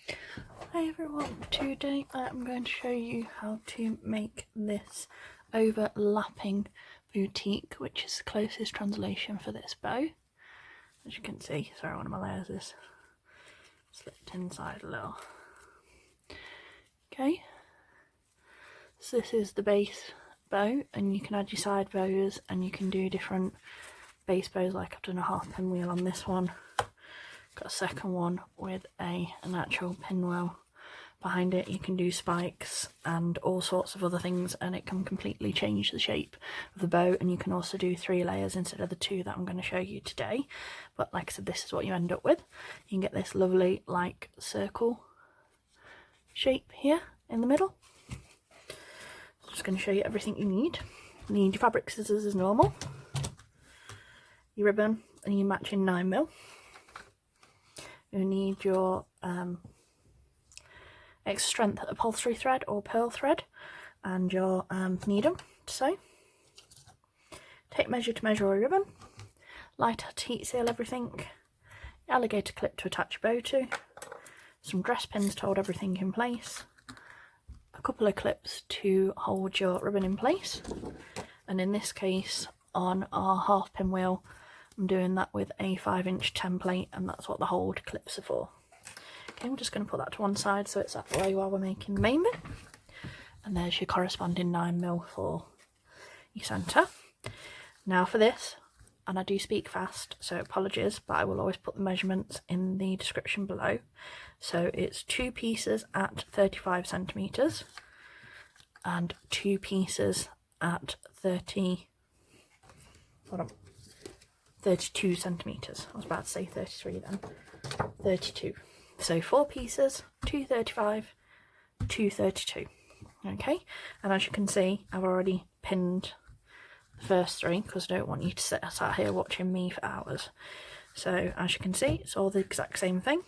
Hi everyone, today I'm going to show you how to make this overlapping boutique, which is the closest translation for this bow. As you can see, sorry, one of my layers is slipped inside a little. Okay, so this is the base bow, and you can add your side bows and you can do different base bows, like I've done a half pinwheel on this one. Got a second one with an actual pinwheel behind it. You can do spikes and all sorts of other things, and it can completely change the shape of the bow. And you can also do 3 layers instead of the 2 that I'm going to show you today. But like I said, this is what you end up with. You can get this lovely like circle shape here in the middle. I'm just going to show you everything you need. You need your fabric scissors as normal, your ribbon and your matching 9mm. You need your extra strength upholstery thread or pearl thread and your needle to sew. Tape measure to measure your ribbon, light heat seal everything, alligator clip to attach your bow to, some dress pins to hold everything in place, a couple of clips to hold your ribbon in place, and in this case on our half pinwheel I'm doing that with a 5-inch template, and that's what the hold clips are for. Okay, we're just going to put that to one side so it's out the way while we're making the main bit. And there's your corresponding 9mm for your centre. Now for this, and I do speak fast, so apologies, but I will always put the measurements in the description below. So it's 2 pieces at 35 centimetres and 2 pieces at 32 centimetres. I was about to say 33 then. 32. So 4 pieces, 235, 232. Okay, and as you can see, I've already pinned the first 3 because I don't want you to sit sat here watching me for hours. So as you can see, it's all the exact same thing.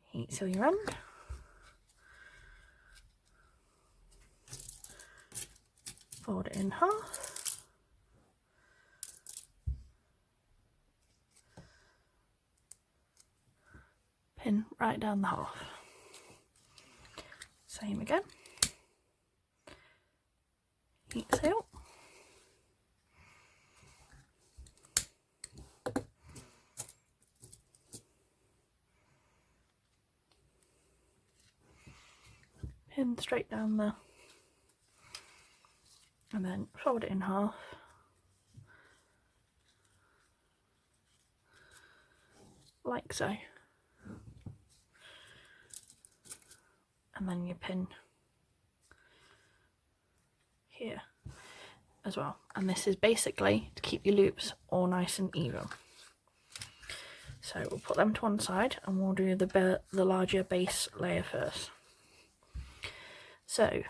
Heat seal your end. Fold it in half. Pin right down the half. Same again. Heat seal. Pin straight down there. And then fold it in half. Like so. And then you pin here as well, and this is basically to keep your loops all nice and even. So we'll put them to one side and we'll do the larger base layer first. So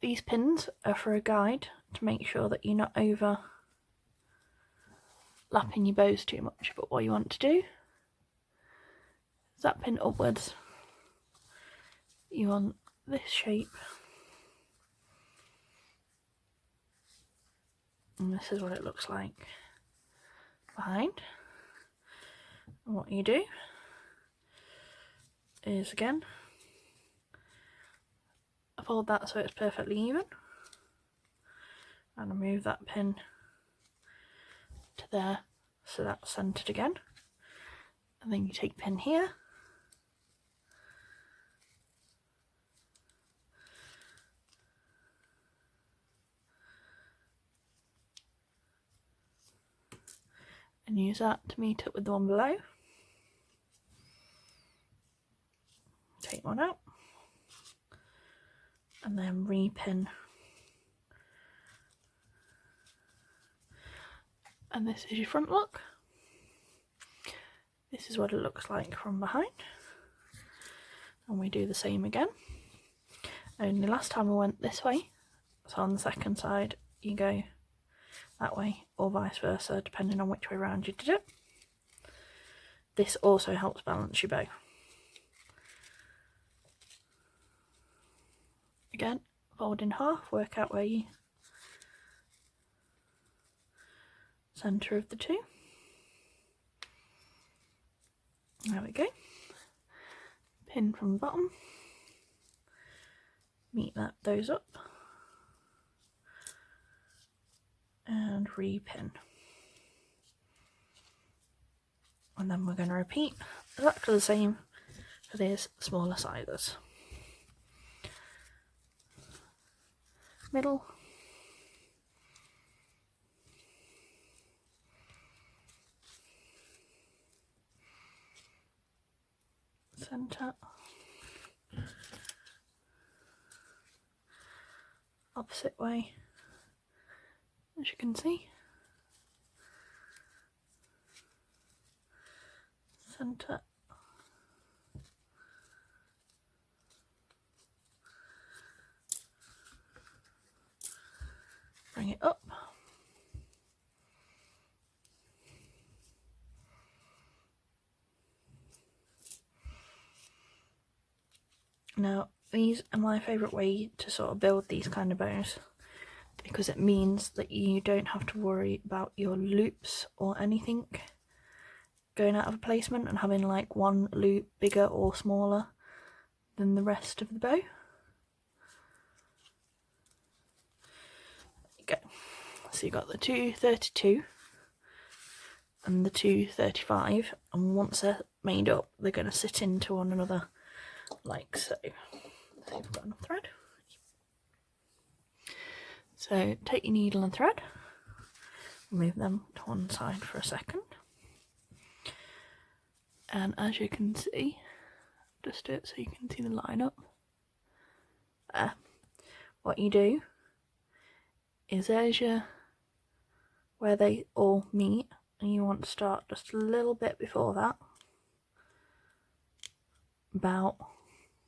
these pins are for a guide to make sure that you're not overlapping your bows too much, but what you want to do is that pin upwards. You want this shape, and this is what it looks like behind. And what you do is, again, fold that so it's perfectly even, and I move that pin to there so that's centered again, and then you take pin here, and use that to meet up with the one below. Take one out and then re-pin, and this is your front look. This is what it looks like from behind, and we do the same again, only last time I went this way, so on the second side you go that way or vice versa depending on which way around you did it. This also helps balance your bow. Again, fold in half, work out where you centre of the 2, There we go. Pin from the bottom. Meet those up. And re-pin. And then we're going to repeat exactly the same for these smaller sizes. Middle. Centre. Opposite way, as you can see. Centre. Bring it up. Now, these are my favourite way to sort of build these kind of bows, because it means that you don't have to worry about your loops or anything going out of placement and having like one loop bigger or smaller than the rest of the bow. There you go. So you've got the 232 and the 235, and once they're made up, they're going to sit into one another like so. So you've got enough thread. So take your needle and thread, move them to one side for a second, and as you can see, just do it so you can see the line up there. What you do is there's your where they all meet, and you want to start just a little bit before that, about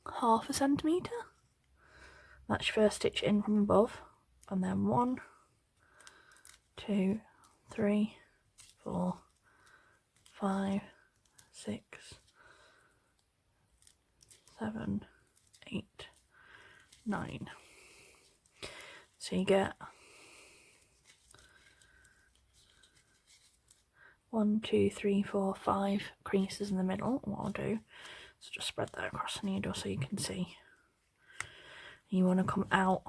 ½ centimetre. That's your first stitch in from above, and then 1, 2, 3, 4, 5, 6, 7, 8, 9. So you get 1, 2, 3, 4, 5 creases in the middle. What I'll do is just spread that across the needle so you can see. You want to come out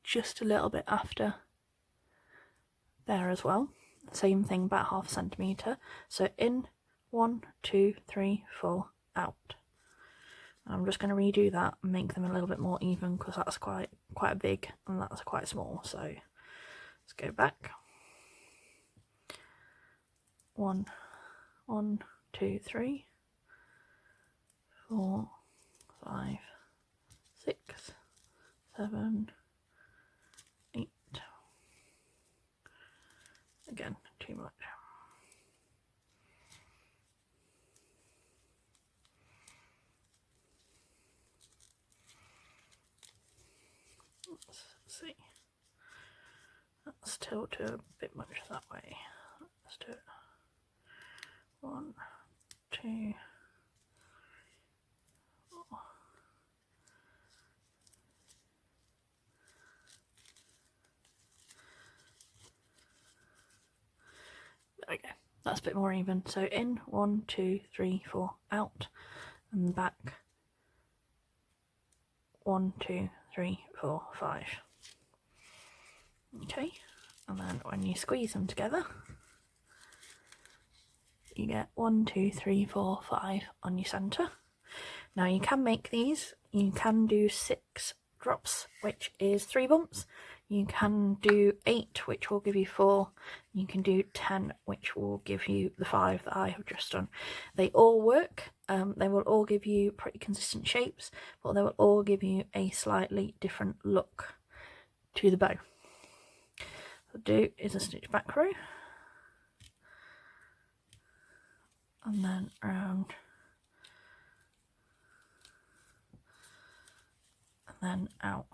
just a little bit after there as well. Same thing, about ½ centimetre. So in 1, 2, 3, 4, out. I'm just going to redo that and make them a little bit more even, because that's quite big and that's quite small. So let's go back. 1, 2, 3, 4, 5, 6, 7, 8. Again, too much. Let's see. Let's tilt it a bit much that way. Let's do it. 1, 2, 4. There we go. That's a bit more even. So in 1, 2, 3, 4, out, and back 1, 2, 3, 4, 5. Okay, and then when you squeeze them together, you get 1, 2, 3, 4, 5 on your centre. Now you can make these, you can do 6 drops, which is 3 bumps. You can do 8, which will give you 4. You can do 10, which will give you the 5 that I have just done. They all work. They will all give you pretty consistent shapes, but they will all give you a slightly different look to the bow. What I'll do is a stitch back row, and then around, and then out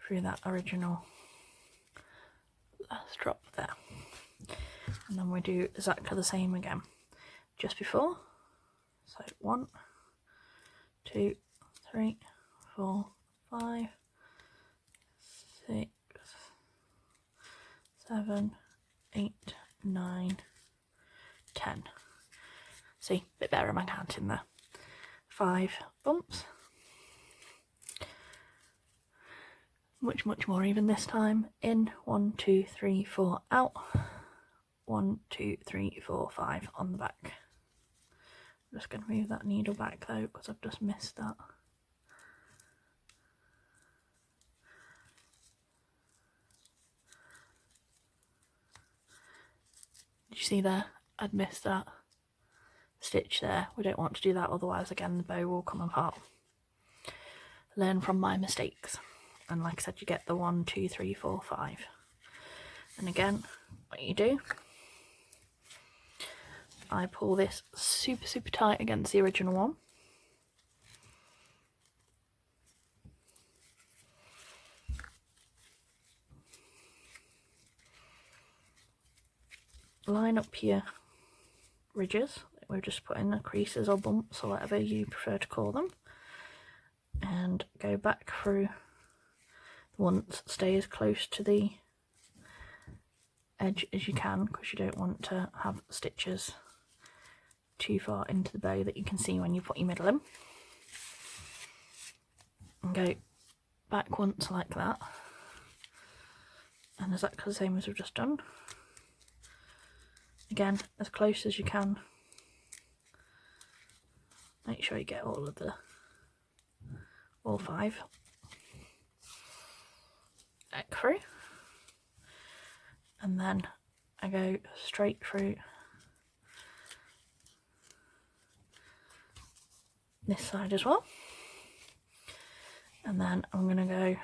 through that original last drop there. And then we do exactly the same again just before. So 1, 2, 3, 4, 5, 6, 7, 8, 9, 10. See, a bit better am I counting there. 5 bumps. Much more even this time. In, 1, 2, 3, 4, out. 1, 2, 3, 4, 5 on the back. I'm just going to move that needle back though, because I've just missed that. Did you see there? I'd missed that stitch there. We don't want to do that, otherwise again the bow will come apart. Learn from my mistakes. And like I said, you get the 1, 2, 3, 4, 5. And again, what you do, I pull this super tight against the original one. Line up your ridges. We're just putting the creases or bumps or whatever you prefer to call them. And go back through once, stay as close to the edge as you can, because you don't want to have stitches too far into the bow that you can see when you put your middle in. And go back once like that, and exactly the same as we've just done. Again, as close as you can. Make sure you get all 5 back through, and then I go straight through this side as well, and then I'm going to go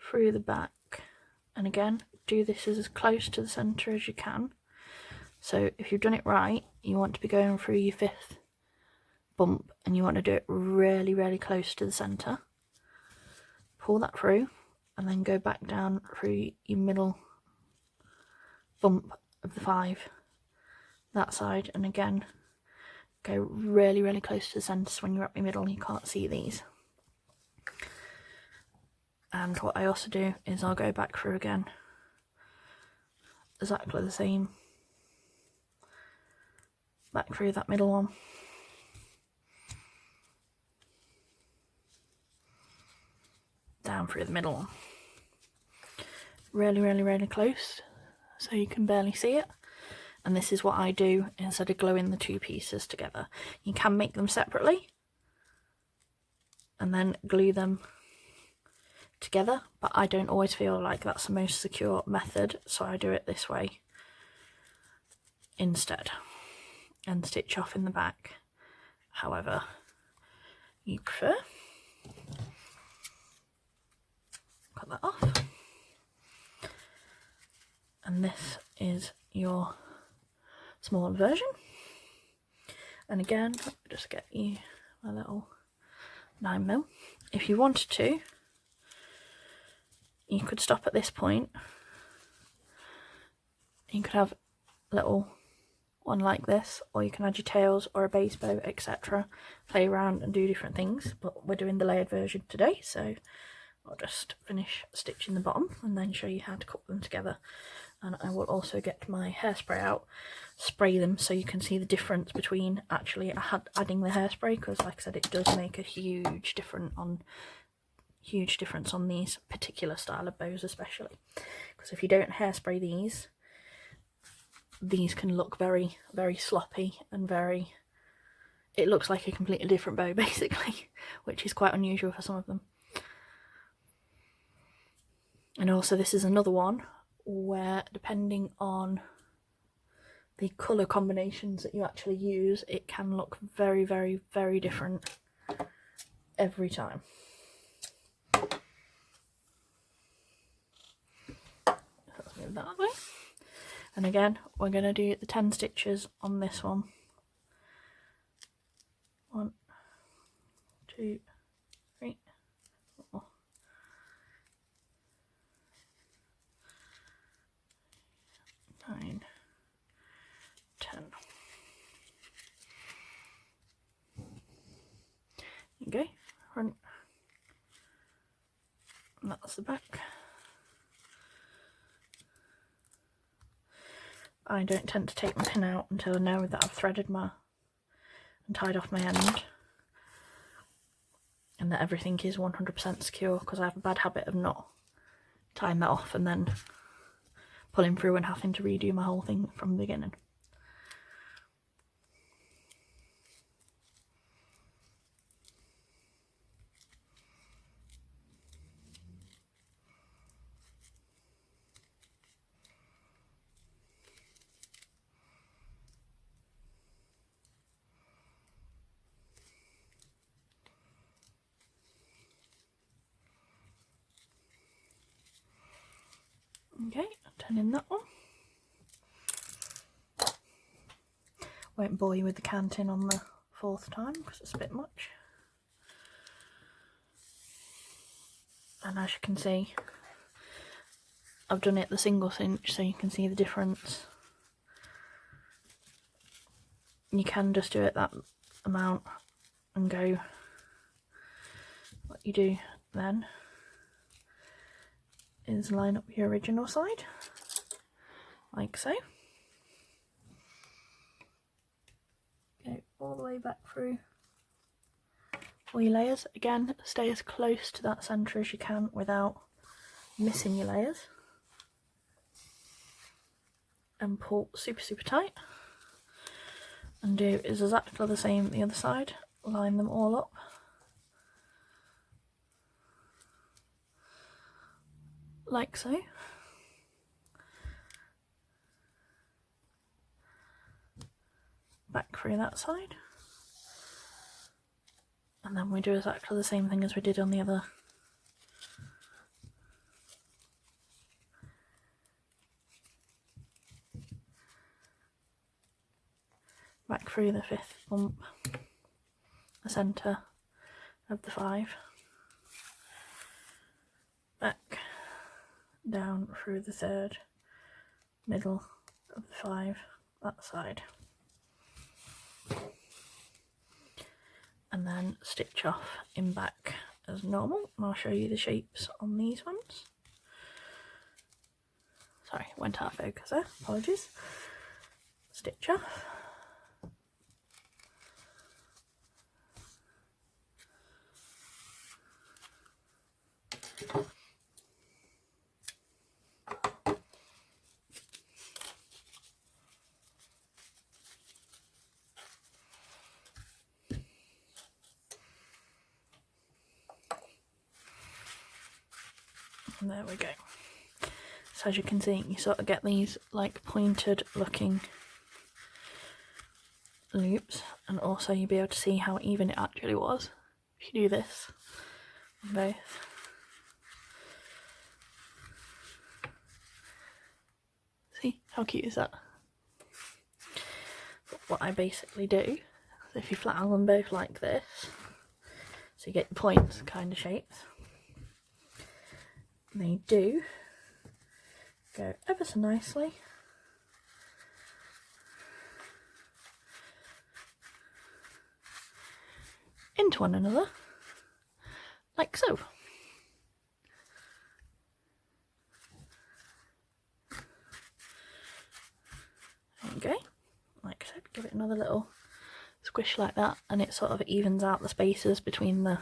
through the back, and again do this as close to the centre as you can. So if you've done it right, you want to be going through your 5th bump, and you want to do it really close to the centre. Pull that through, and then go back down through your middle bump of the 5, that side, and again go really close to the centre, so when you're at your middle you can't see these. And what I also do is I'll go back through again, exactly the same, back through that middle one, down through the middle one, really close so you can barely see it. And this is what I do instead of gluing the 2 pieces together. You can make them separately and then glue them together, but I don't always feel like that's the most secure method, so I do it this way instead, and stitch off in the back however you prefer. Cut that off, and this is your smaller version. And again, just get you a little 9mm. If you wanted to, you could stop at this point. You could have a little one like this, or you can add your tails or a base bow, etc. Play around and do different things, but we're doing the layered version today, so I'll just finish stitching the bottom and then show you how to cut them together. And I will also get my hairspray out, spray them so you can see the difference between actually adding the hairspray, because like I said, it does make a huge difference on these particular style of bows, especially because if you don't hairspray these can look very sloppy and it looks like a completely different bow basically, which is quite unusual for some of them. And also this is another one where, depending on the colour combinations that you actually use, it can look very different every time. Let's move that way. And again, we're going to do the 10 stitches on this one. 1, 2, 3, 4, 9, 10. Okay, front, and that's the back. I don't tend to take my pin out until I know that I've threaded and tied off my end, and that everything is 100% secure, because I have a bad habit of not tying that off and then pulling through and having to redo my whole thing from the beginning. Okay, turn in that one. Won't bore you with the canting on the 4th time because it's a bit much. And as you can see, I've done it the single cinch so you can see the difference. You can just do it that amount and go. What you do then is line up your original side, like so. Go all the way back through all your layers. Again, stay as close to that centre as you can without missing your layers. And pull super tight. And do is exactly the same the other side. Line them all up. Like so. Back through that side. And then we do exactly the same thing as we did on the other. Back through the 5th bump, the centre of the 5. Back down through the 3rd, middle of the 5, that side. And then stitch off in back as normal, and I'll show you the shapes on these ones. Sorry, went out of focus there, apologies. Stitch off. And there we go. So as you can see, you sort of get these like pointed looking loops, and also you'll be able to see how even it actually was if you do this on both. See, how cute is that? But what I basically do is if you flatten them both like this, so you get your points kind of shapes, they do go ever so nicely into one another, like so. There you go, like I said, give it another little squish like that, and it sort of evens out the spaces between the.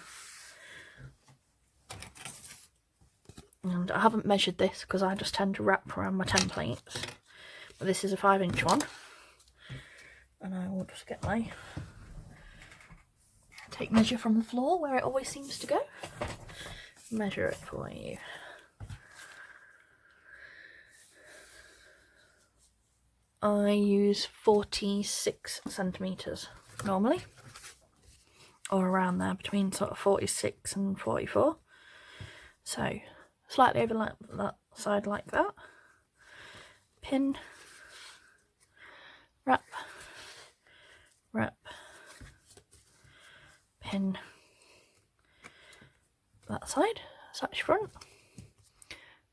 And I haven't measured this because I just tend to wrap around my templates, but this is a 5-inch one, and I will just get my tape measure from the floor where it always seems to go, measure it for you. I use 46 centimetres normally, or around there, between sort of 46 and 44, so slightly over that side like that. Pin, wrap, wrap, pin, that side, so that's your front.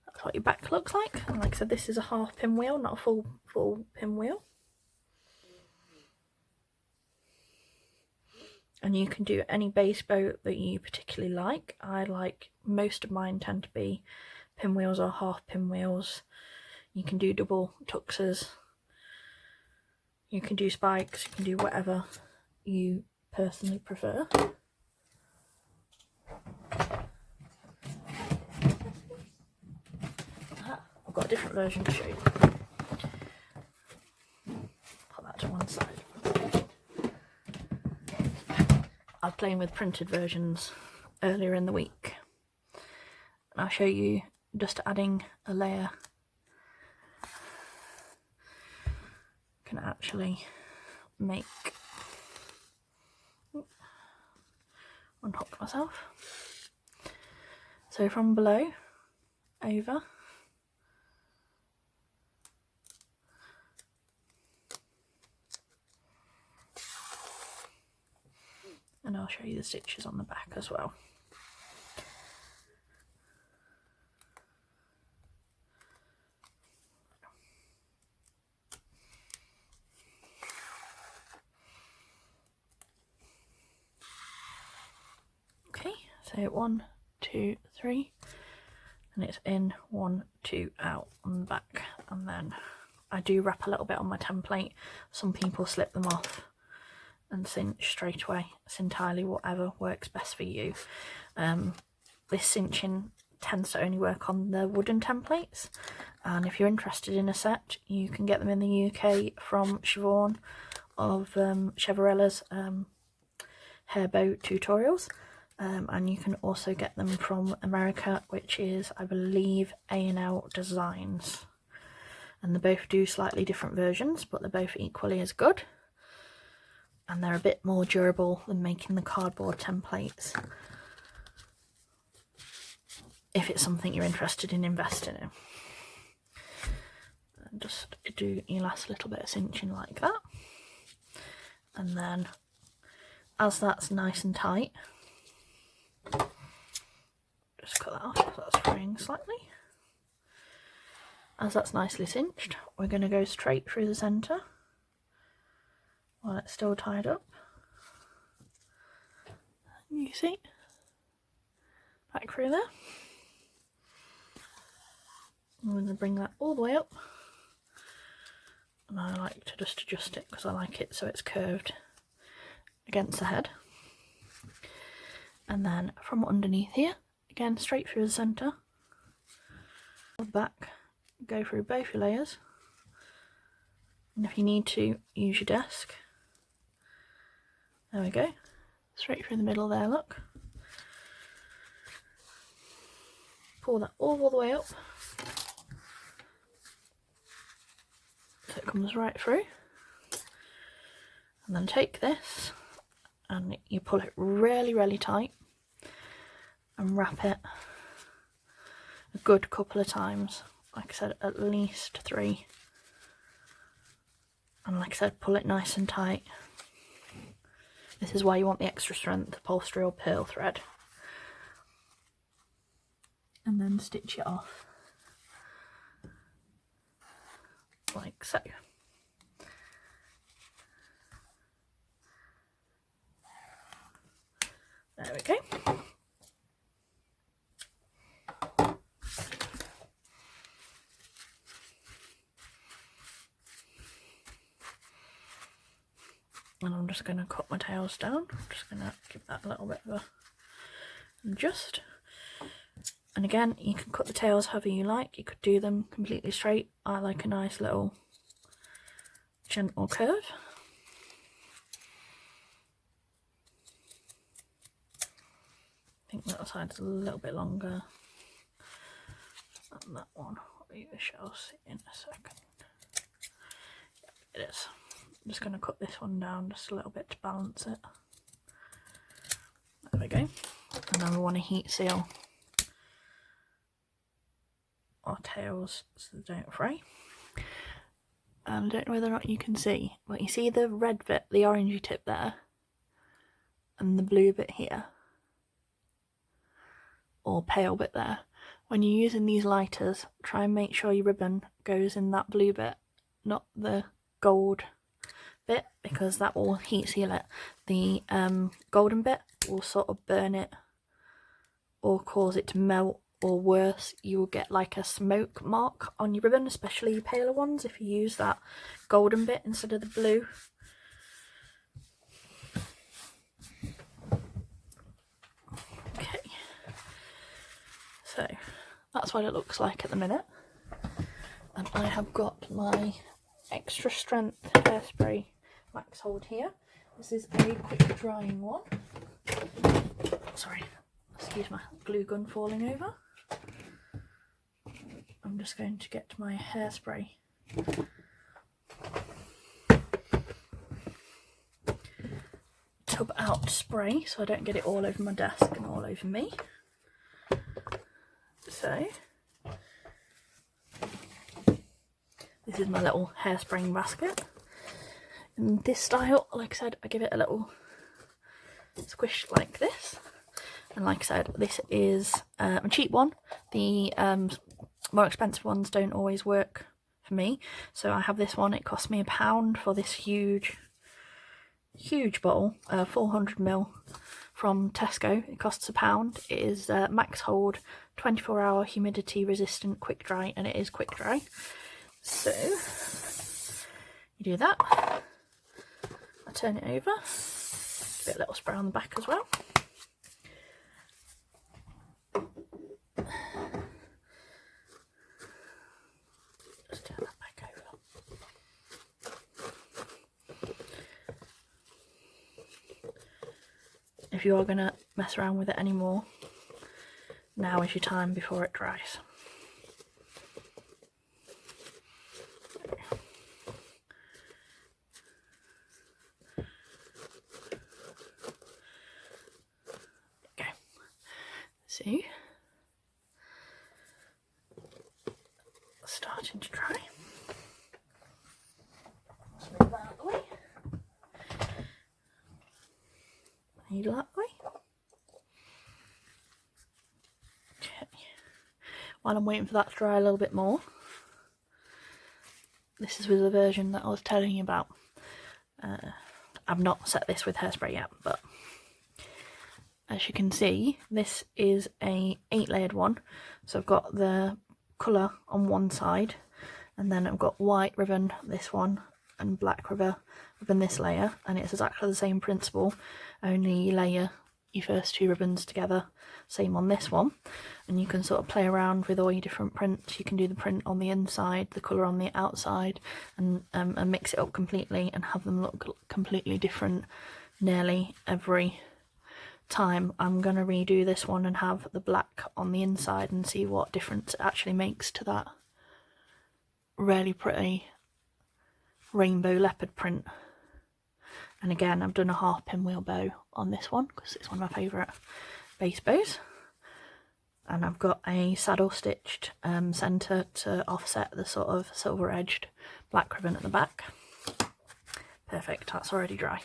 That's what your back looks like. And like I said, this is a half pinwheel, not a full pinwheel. And you can do any base bow that you particularly like. I like, most of mine tend to be pinwheels or half pinwheels. You can do double tuxes, You can do spikes, you can do whatever you personally prefer. I've got a different version to show you. Put that to one side. I was playing with printed versions earlier in the week. And I'll show you just adding a layer can actually make, unhook myself. So from below, over, and I'll show you the stitches on the back as well. Okay, so 1, 2, 3, and it's in 1, 2 out on the back, and then I do wrap a little bit on my template. Some people slip them off and cinch straight away. It's entirely whatever works best for you. This cinching tends to only work on the wooden templates, and if you're interested in a set, you can get them in the UK from Siobhan of Chevarella's hair bow tutorials, and you can also get them from America, which is, I believe, A&L Designs, and they both do slightly different versions, but they're both equally as good, and they're a bit more durable than making the cardboard templates, if it's something you're interested in investing in. And just do your last little bit of cinching like that, and then as that's nice and tight, just cut that off because that's fraying slightly. As that's nicely cinched, we're going to go straight through the centre while it's still tied up. You see, back through there. I'm going to bring that all the way up, and I like to just adjust it because I like it so it's curved against the head. And then from underneath here, again straight through the centre, back, go through both your layers, and if you need to, use your desk. There we go, straight through the middle there, look. Pull that all the way up so it comes right through, and then take this and you pull it really tight and wrap it a good couple of times, like I said, at least 3, and like I said, pull it nice and tight. This is why you want the extra strength upholstery or pearl thread, and then stitch it off like so. There we go. And I'm just going to cut my tails down. I'm just going to give that a little bit of a adjust. And again, you can cut the tails however you like. You could do them completely straight. I like a nice little gentle curve. I think that side's a little bit longer than that one. We shall see in a second. Yep, it is. I'm just going to cut this one down just a little bit to balance it. There we go. And then we want to heat seal our tails so they don't fray. And I don't know whether or not you can see, but you see the red bit, the orangey tip there, and the blue bit here, or pale bit there. When you're using these lighters, try and make sure your ribbon goes in that blue bit, not the gold bit, because that will heat seal it. The golden bit will sort of burn it or cause it to melt or worse, you will get like a smoke mark on your ribbon, especially your paler ones, if you use that golden bit instead of the blue. Okay, so that's what it looks like at the minute. And I have got my extra strength hairspray wax hold here. This is a quick drying one. Sorry, excuse my glue gun falling over. I'm just going to get my hairspray tub out spray so I don't get it all over my desk and all over me. So this is my little hairspraying basket. In this style, like I said, I give it a little squish like this. And like I said, this is a cheap one. The more expensive ones don't always work for me. So I have this one. It cost me £1 for this huge bottle, 400ml from Tesco. It costs £1. It is max hold, 24-hour humidity resistant, quick dry, and it is quick dry. So you do that. I turn it over, give it a little spray on the back as well. Just turn that back over. If you are going to mess around with it anymore, now is your time before it dries. Okay, see, starting to dry. Let's move that out of the way. Needle that way. Okay. While I'm waiting for that to dry a little bit more, this is with the version that I was telling you about. I've not set this with hairspray yet, but as you can see, this is a 8-layered one. So I've got the colour on one side, and then I've got white ribbon this one and black ribbon this layer, and it's exactly the same principle, only you layer your first two ribbons together. Same on this one, and you can sort of play around with all your different prints. You can do the print on the inside, the colour on the outside, and mix it up completely and have them look completely different nearly every time. I'm going to redo this one and have the black on the inside and see what difference it actually makes to that really pretty rainbow leopard print. And again, I've done a half pinwheel bow on this one because it's one of my favourite base bows. And I've got a saddle stitched centre to offset the sort of silver edged black ribbon at the back. Perfect, that's already dry.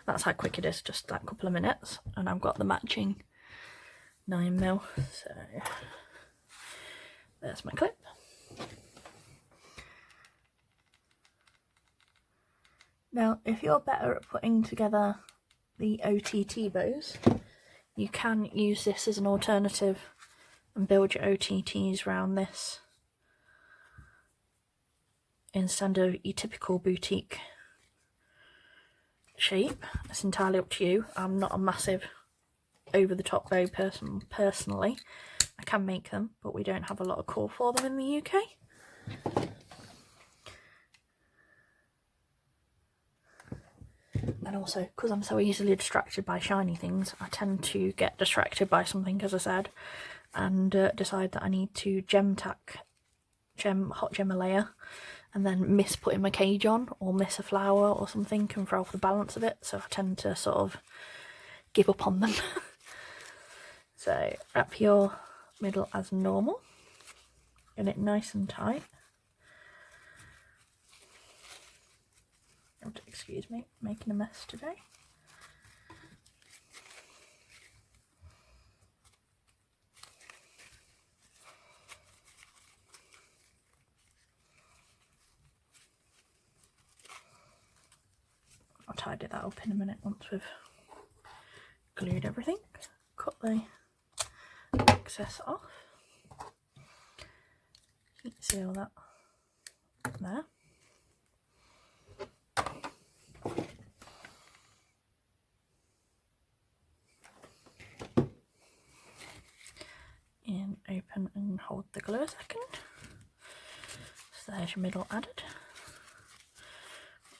That's how quick it is, just that couple of minutes. And I've got the matching 9mm, so there's my clip. Now, if you're better at putting together the OTT bows, you can use this as an alternative and build your OTTs around this instead of your typical boutique shape. It's entirely up to you. I'm not a massive over-the-top bow person personally. I can make them, but we don't have a lot of call for them in the UK. And also, because I'm so easily distracted by shiny things, I tend to get distracted by something, as I said, and decide that I need to hot gem a layer, and then miss putting my cage on, or miss a flower or something, and throw off the balance of it, so I tend to sort of give up on them. So wrap your middle as normal, get it nice and tight. Excuse me, making a mess today. I'll tidy that up in a minute once we've glued everything. Cut the excess off. seal that there. And open and hold the glue a second. So there's your middle added.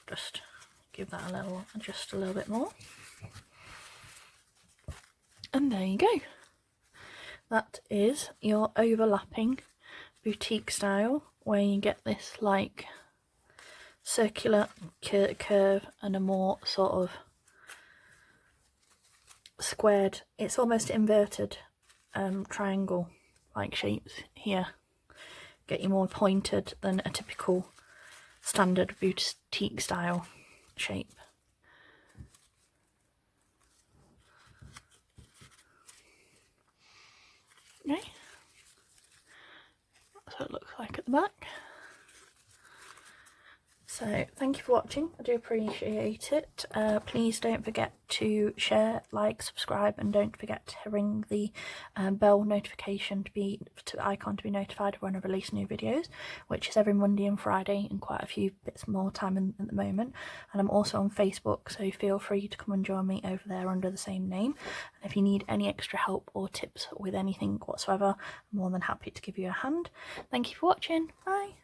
Just give that a little, adjust a little bit more. And there you go. That is your overlapping boutique style, where you get this like circular curve and a more sort of squared, it's almost inverted triangle like shapes here. Get you more pointed than a typical standard boutique style shape. Okay, that's what it looks like at the back. So thank you for watching, I do appreciate it. Please don't forget to share, like, subscribe, and don't forget to ring the bell notification icon to be notified when I release new videos, which is every Monday and Friday, and quite a few bits more time at the moment. And I'm also on Facebook, so feel free to come and join me over there under the same name. And if you need any extra help or tips with anything whatsoever, I'm more than happy to give you a hand. Thank you for watching, bye!